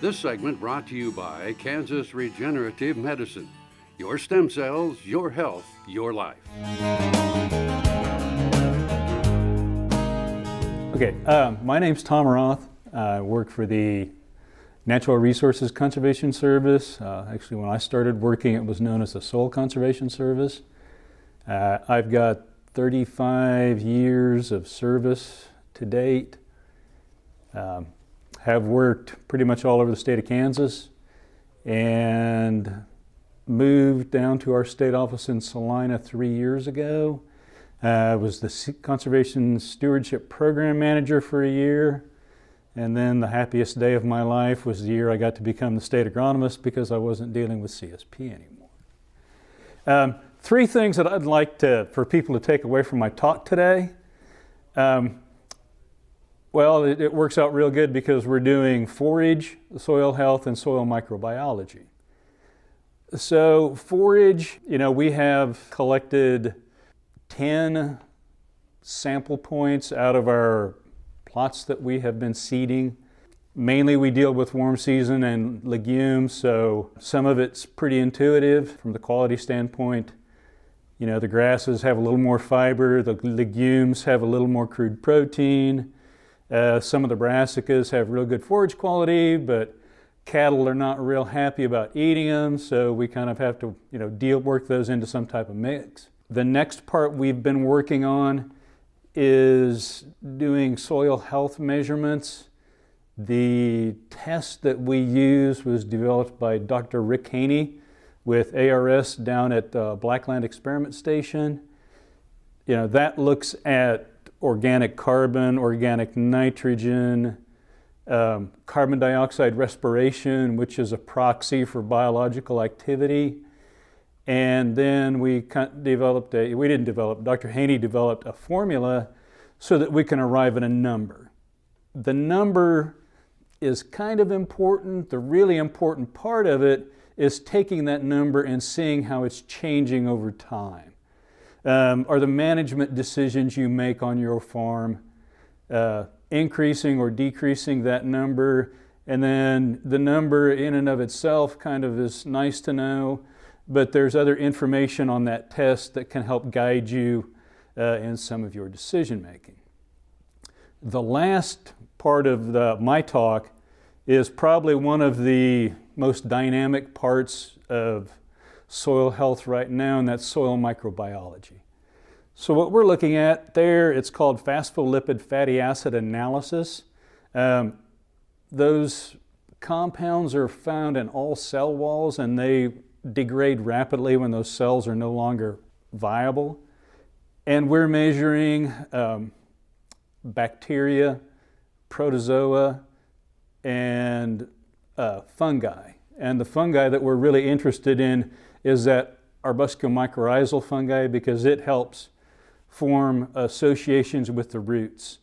This segment brought to you by Kansas Regenerative Medicine. Your stem cells, your health, your life. Okay, my name's Tom Roth. I work for the Natural Resources Conservation Service. Actually, when I started working, it was known as the Soil Conservation Service. I've got 35 years of service to date. Have worked pretty much all over the state of Kansas and moved down to our state office in Salina 3 years ago. I was the Conservation Stewardship Program Manager for a year, and then the happiest day of my life was the year I got to become the state agronomist because I wasn't dealing with CSP anymore. Three things that I'd like for people to take away from my talk today. Well, it works out real good because we're doing forage, soil health, and soil microbiology. So forage, we have collected 10 sample points out of our plots that we have been seeding. Mainly we deal with warm season and legumes, so some of it's pretty intuitive from the quality standpoint. The grasses have a little more fiber, the legumes have a little more crude protein. Some of the brassicas have real good forage quality, but cattle are not real happy about eating them, so we kind of have to, work those into some type of mix. The next part we've been working on is doing soil health measurements. The test that we use was developed by Dr. Rick Haney with ARS down at Blackland Experiment Station. That looks at organic carbon, organic nitrogen, carbon dioxide respiration, which is a proxy for biological activity. And then Dr. Haney developed a formula so that we can arrive at a number. The number is kind of important. The really important part of it is taking that number and seeing how it's changing over time. Are the management decisions you make on your farm increasing or decreasing that number? And then the number in and of itself kind of is nice to know, but there's other information on that test that can help guide you in some of your decision making. The last part of my talk is probably one of the most dynamic parts of soil health right now, and that's soil microbiology. So what we're looking at there, it's called phospholipid fatty acid analysis. Those compounds are found in all cell walls, and they degrade rapidly when those cells are no longer viable. And we're measuring bacteria, protozoa, and fungi. And the fungi that we're really interested in is that arbuscular mycorrhizal fungi because it helps form associations with the roots.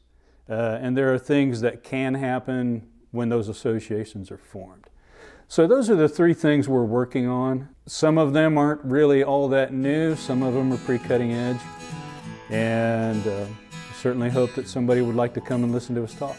And there are things that can happen when those associations are formed. So those are the three things we're working on. Some of them aren't really all that new. Some of them are pretty cutting edge. And certainly hope that somebody would like to come and listen to us talk.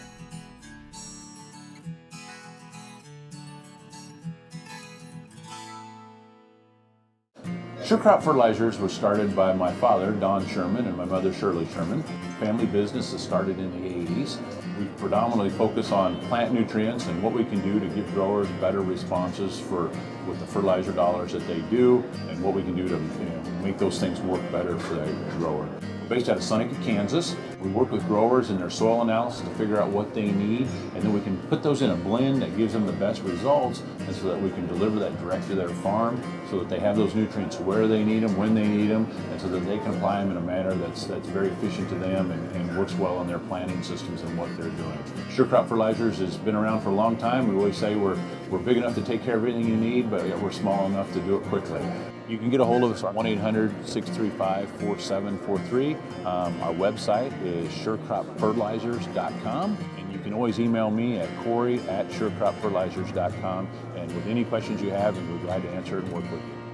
Sure Crop Fertilizers was started by my father, Don Sherman, and my mother, Shirley Sherman. Family business that started in the 80s. We predominantly focus on plant nutrients and what we can do to give growers better responses with the fertilizer dollars that they do, and what we can do to make those things work better for the grower. We're based out of Seneca, Kansas. We work with growers in their soil analysis to figure out what they need, and then we can put those in a blend that gives them the best results, and so that we can deliver that direct to their farm so that they have those nutrients where they need them, when they need them, and so that they can apply them in a manner that's very efficient to them and works well in their planting systems and what they're doing. Sure Crop Fertilizers has been around for a long time. We always say we're big enough to take care of everything you need, but we're small enough to do it quickly. You can get a hold of us at 1-800-635-4743. Our website is surecropfertilizers.com, and you can always email me at Corey@surecropfertilizers.com, and with any questions you have, we'll be glad to answer it and work with you.